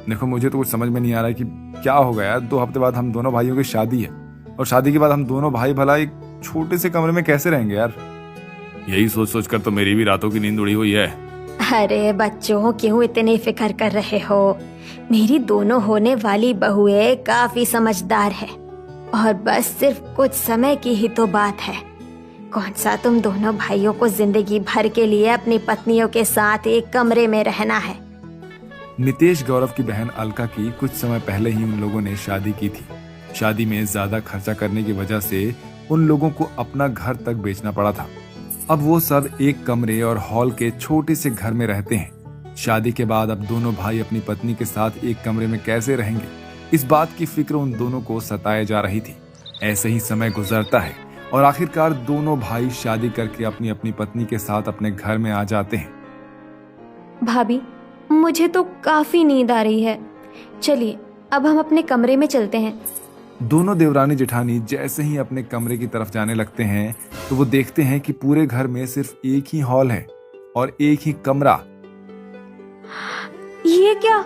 देखो मुझे तो कुछ समझ में नहीं आ रहा है कि क्या होगा यार। 2 हफ्ते बाद हम दोनों भाइयों की शादी है और शादी के बाद हम दोनों भाई भला एक छोटे से कमरे में कैसे रहेंगे यार। यही सोच सोच कर तो मेरी भी रातों की नींद उड़ी हुई है। अरे बच्चों, क्यों इतनी फिक्र कर रहे हो? मेरी दोनों होने वाली बहुएं काफी समझदार है और बस सिर्फ कुछ समय की ही तो बात है। कौन सा तुम दोनों भाइयों को जिंदगी भर के लिए अपनी पत्नियों के साथ एक कमरे में रहना है। नितेश गौरव की बहन अलका की कुछ समय पहले ही उन लोगों ने शादी की थी। शादी में ज्यादा खर्चा करने की वजह से उन लोगों को अपना घर तक बेचना पड़ा था। अब वो सब एक कमरे और हॉल के छोटे से घर में रहते हैं। शादी के बाद अब दोनों भाई अपनी पत्नी के साथ एक कमरे में कैसे रहेंगे, इस बात की फिक्र उन दोनों को सताए जा रही थी। ऐसे ही समय गुजरता है और आखिरकार दोनों भाई शादी करके अपनी अपनी पत्नी के साथ अपने घर में आ जाते हैं। भाभी, मुझे तो काफी नींद आ रही है। चलिए अब हम अपने कमरे में चलते हैं। दोनों देवरानी जेठानी जैसे ही अपने कमरे की तरफ जाने लगते हैं तो वो देखते हैं कि पूरे घर में सिर्फ एक ही हॉल है और एक ही कमरा। ये क्या?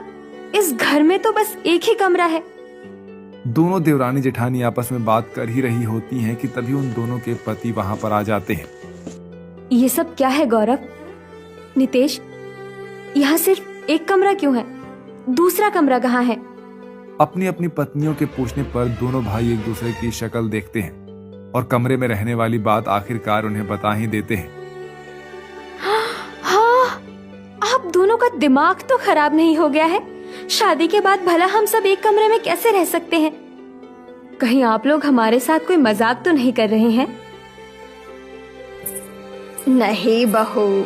इस घर में तो बस एक ही कमरा है। दोनों देवरानी जेठानी आपस में बात कर ही रही होती हैं कि तभी उन दोनों के पति वहां पर आ जाते हैं। ये सब क्या है गौरव? नितेश, यहाँ सिर्फ एक कमरा क्यों है? दूसरा कमरा कहाँ है? अपनी अपनी पत्नियों के पूछने पर दोनों भाई एक दूसरे की शक्ल देखते हैं और कमरे में रहने वाली बात आखिरकार उन्हें बता ही देते हैं। हाँ, आप दोनों का दिमाग तो खराब नहीं हो गया है? शादी के बाद भला हम सब एक कमरे में कैसे रह सकते हैं? कहीं आप लोग हमारे साथ कोई मजाक तो नहीं कर रहे हैं? नहीं बहू,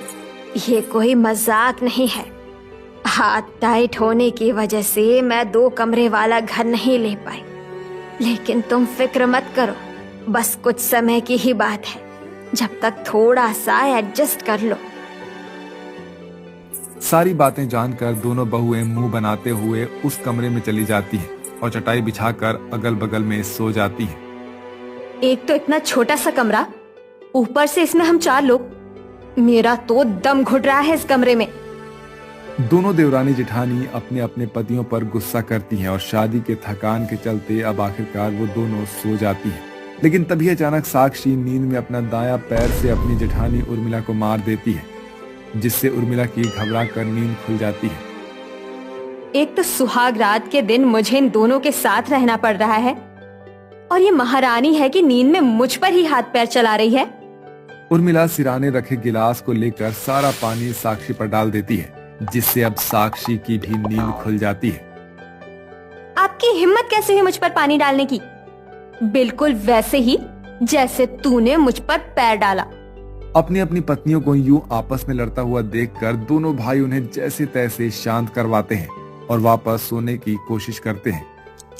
ये कोई मजाक नहीं है। हाथ टाइट होने की वजह से मैं 2 कमरे वाला घर नहीं ले पाई, लेकिन तुम फिक्र मत करो, बस कुछ समय की ही बात है, जब तक थोड़ा सा एडजस्ट कर लो। सारी बातें जानकर दोनों बहुएं मुंह बनाते हुए उस कमरे में चली जाती हैं और चटाई बिछाकर अगल बगल में सो जाती हैं। एक तो इतना छोटा सा कमरा, ऊपर से इसमें हम 4 लोग। मेरा तो दम घुट रहा है इस कमरे में। दोनों देवरानी जेठानी अपने अपने पतियों पर गुस्सा करती हैं और शादी के थकान के चलते अब आखिरकार वो दोनों सो जाती हैं। लेकिन तभी अचानक साक्षी नींद में अपना दायां पैर से अपनी जेठानी उर्मिला को मार देती है, जिससे उर्मिला की घबरा कर नींद खुल जाती है। एक तो सुहाग रात के दिन मुझे इन दोनों के साथ रहना पड़ रहा है और ये महारानी है कि नींद में मुझ पर ही हाथ पैर चला रही है। उर्मिला सिराने रखे गिलास को लेकर सारा पानी साक्षी पर डाल देती है, जिससे अब साक्षी की भी नींद खुल जाती है। आपकी हिम्मत कैसे हुई मुझ पर पानी डालने की? बिल्कुल वैसे ही जैसे तूने मुझ पर पैर डाला। अपनी अपनी पत्नियों को यूं आपस में लड़ता हुआ देखकर दोनों भाई उन्हें जैसे तैसे शांत करवाते हैं और वापस सोने की कोशिश करते हैं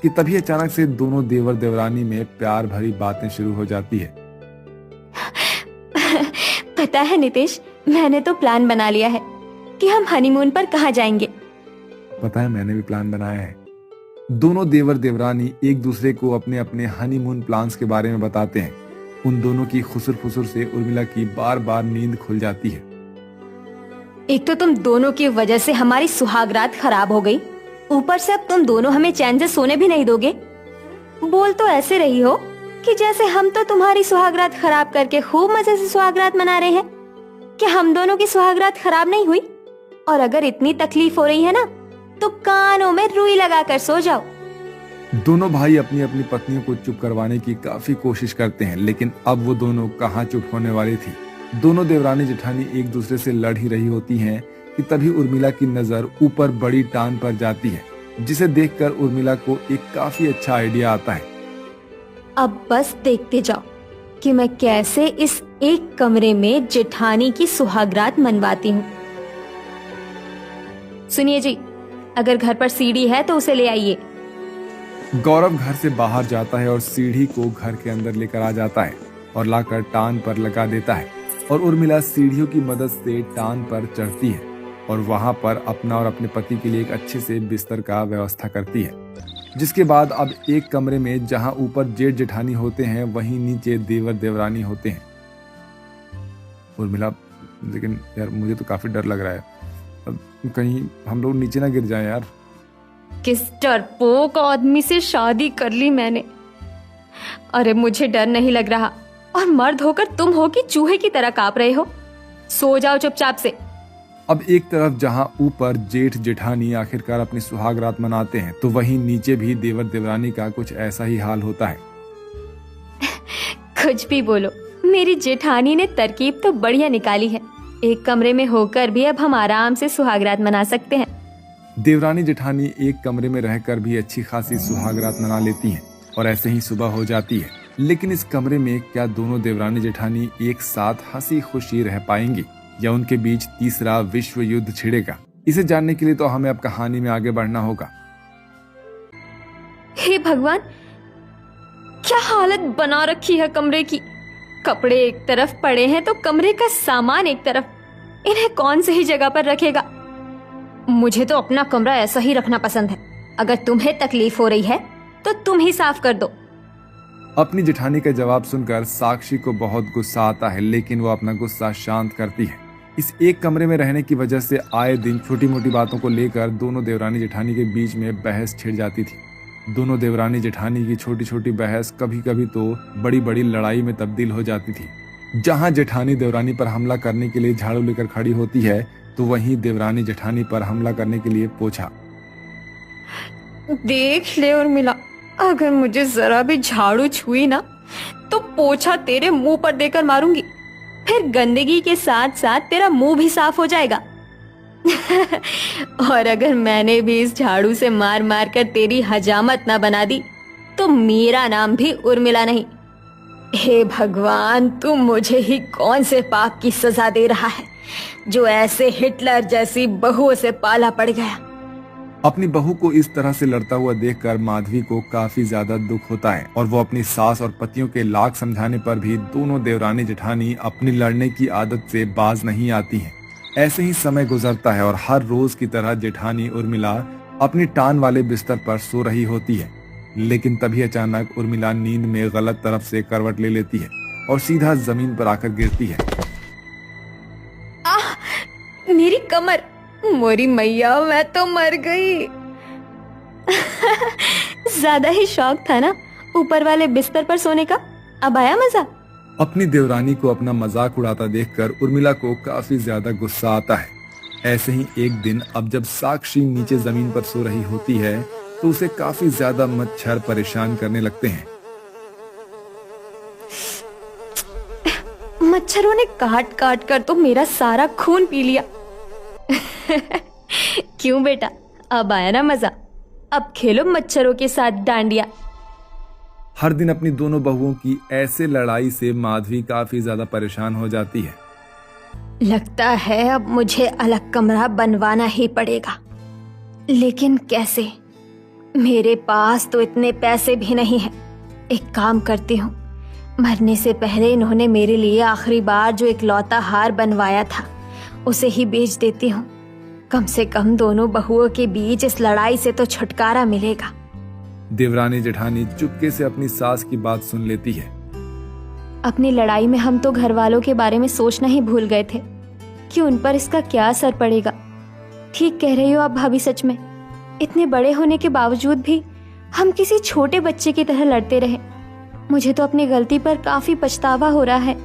कि तभी अचानक से दोनों देवर देवरानी में प्यार भरी बातें शुरू हो जाती है। पता है नितेश, मैंने तो प्लान बना लिया है कि हम हनीमून पर कहाँ जाएंगे। पता है, मैंने भी प्लान बनाया है। दोनों देवर देवरानी एक दूसरे को अपने अपने हनीमून प्लान्स के बारे में बताते हैं। उन दोनों की खुसुर फुसुर से उर्मिला की बार बार नींद खुल जाती है। एक तो तुम दोनों की वजह से हमारी सुहागरात खराब हो गई, ऊपर से अब तुम दोनों हमें चैन से सोने भी नहीं दोगे। बोल तो ऐसे रही हो कि जैसे हम तो तुम्हारी सुहागरात खराब करके खूब मजे से सुहागरात मना रहे हैं। क्या हम दोनों की सुहागरात खराब नहीं हुई? और अगर इतनी तकलीफ हो रही है ना, तो कानों में रुई लगाकर सो जाओ। दोनों भाई अपनी अपनी पत्नियों को चुप करवाने की काफी कोशिश करते हैं, लेकिन अब वो दोनों कहाँ चुप होने वाली थी। दोनों देवरानी जेठानी एक दूसरे से लड़ ही रही होती हैं कि तभी उर्मिला की नजर ऊपर बड़ी टान पर जाती है, जिसे देखकर उर्मिला को एक काफी अच्छा आइडिया आता है। अब बस देखते जाओ कि मैं कैसे इस एक कमरे में जेठानी की सुहागरात मनवाती हूँ। सुनिए जी, अगर घर पर सीढ़ी है तो उसे ले आइए। गौरव घर से बाहर जाता है और सीढ़ी को घर के अंदर लेकर आ जाता है और लाकर टान पर लगा देता है और उर्मिला सीढ़ियों की मदद से टान पर चढ़ती है और वहां पर अपना और अपने पति के लिए एक अच्छे से बिस्तर का व्यवस्था करती है। जिसके बाद अब एक कमरे में जहां ऊपर जेठ जेठानी होते हैं, वहीं नीचे देवर देवरानी होते हैं। उर्मिला, लेकिन यार मुझे तो काफी डर लग रहा है, अब कहीं हम लोग नीचे ना गिर जाएं यार। किस डरपोक आदमी से शादी कर ली मैंने। अरे मुझे डर नहीं लग रहा, और मर्द होकर तुम हो कि चूहे की तरह कांप रहे हो। सो जाओ चुपचाप से। अब एक तरफ जहां ऊपर जेठ जेठानी आखिरकार अपनी सुहाग रात मनाते हैं, तो वहीं नीचे भी देवर देवरानी का कुछ ऐसा ही हाल होता है। कुछ भी बोलो, मेरी जेठानी ने तरकीब तो बढ़िया निकाली है। एक कमरे में होकर भी अब हम आराम से सुहाग रात मना सकते हैं। देवरानी जेठानी एक कमरे में रहकर भी अच्छी खासी सुहाग रात मना लेती हैं और ऐसे ही सुबह हो जाती है। लेकिन इस कमरे में क्या दोनों देवरानी जेठानी एक साथ हंसी खुशी रह पाएंगी, या उनके बीच तीसरा विश्व युद्ध छिड़ेगा? इसे जानने के लिए तो हमें अब कहानी में आगे बढ़ना होगा। हे भगवान, क्या हालत बना रखी है कमरे की। कपड़े एक तरफ पड़े हैं तो कमरे का सामान एक तरफ। इन्हें कौन सही जगह पर रखेगा? मुझे तो अपना कमरा ऐसा ही रखना पसंद है। अगर तुम्हें तकलीफ हो रही है तो तुम ही साफ कर दो। अपनी जेठानी का जवाब सुनकर साक्षी को बहुत गुस्सा आता है, लेकिन वो अपना गुस्सा शांत करती है। इस एक कमरे में रहने की वजह से आए दिन छोटी मोटी बातों को लेकर दोनों देवरानी जेठानी के बीच में बहस छिड़ जाती थी। दोनों देवरानी जेठानी की छोटी छोटी बहस कभी कभी तो बड़ी बड़ी लड़ाई में तब्दील हो जाती थी। जहां जेठानी देवरानी पर हमला करने के लिए झाड़ू लेकर खड़ी होती है, तो वहीं देवरानी जेठानी पर हमला करने के लिए पोछा। देख ले उर्मिला, अगर मुझे जरा भी झाड़ू छुई ना तो पोछा तेरे मुंह पर देकर मारूंगी। फिर गंदगी के साथ साथ तेरा मुंह भी साफ हो जाएगा। और अगर मैंने भी इस झाड़ू से मार मार कर तेरी हजामत ना बना दी तो मेरा नाम भी उर्मिला नहीं। हे भगवान, तू मुझे ही कौन से पाप की सजा दे रहा है जो ऐसे हिटलर जैसी बहुओं से पाला पड़ गया। अपनी बहू को इस तरह से लड़ता हुआ देखकर माधवी को काफी ज्यादा दुख होता है, और वो अपनी सास और पतियों के लाख समझाने पर भी दोनों देवरानी जेठानी अपनी लड़ने की आदत से बाज नहीं आती हैं। ऐसे ही समय गुजरता है और हर रोज की तरह जेठानी उर्मिला अपनी टान वाले बिस्तर पर सो रही होती है। लेकिन तभी अचानक उर्मिला नींद में गलत तरफ से करवट ले लेती है और सीधा जमीन पर आकर गिरती है। मेरी कमर, मोरी मैया, मैं तो मर गई। ज्यादा ही शौक था ना ऊपर वाले बिस्तर पर सोने का। अब आया मजा। अपनी देवरानी को अपना मजाक उड़ाता देखकर उर्मिला को काफी ज्यादा गुस्सा आता है। ऐसे ही एक दिन अब जब साक्षी नीचे जमीन पर सो रही होती है, तो उसे काफी ज्यादा मच्छर परेशान करने लगते हैं। मच्छरों ने काट काट कर तो मेरा सारा खून पी लिया। क्यों बेटा, अब आया ना मजा। अब खेलो मच्छरों के साथ डांडिया। हर दिन अपनी दोनों बहुओं की ऐसे लड़ाई से माधवी काफी ज्यादा परेशान हो जाती है। लगता है अब मुझे अलग कमरा बनवाना ही पड़ेगा, लेकिन कैसे? मेरे पास तो इतने पैसे भी नहीं हैं। एक काम करती हूँ, मरने से पहले इन्होंने मेरे लिए आखिरी बार जो इकलौता हार बनवाया था उसे ही बेच देती हूँ। कम से कम दोनों बहुओं के बीच इस लड़ाई से तो छुटकारा मिलेगा। देवरानी जेठानी चुपके से अपनी सास की बात सुन लेती है। अपनी लड़ाई में हम तो घर वालों के बारे में सोचना ही भूल गए थे कि उन पर इसका क्या असर पड़ेगा। ठीक कह रही हो आप भाभी, सच में इतने बड़े होने के बावजूद भी हम किसी छोटे बच्चे की तरह लड़ते रहे। मुझे तो अपनी गलती पर काफी पछतावा हो रहा है।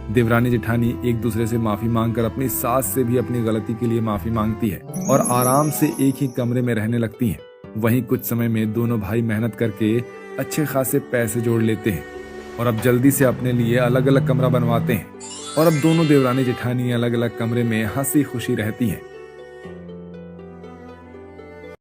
देवरानी जेठानी एक दूसरे से माफी मांगकर अपनी सास से भी अपनी गलती के लिए माफी मांगती है और आराम से एक ही कमरे में रहने लगती हैं। वहीं कुछ समय में दोनों भाई मेहनत करके अच्छे खासे पैसे जोड़ लेते हैं और अब जल्दी से अपने लिए अलग अलग कमरा बनवाते हैं और अब दोनों देवरानी जेठानी अलग अलग कमरे में हंसी खुशी रहती हैं।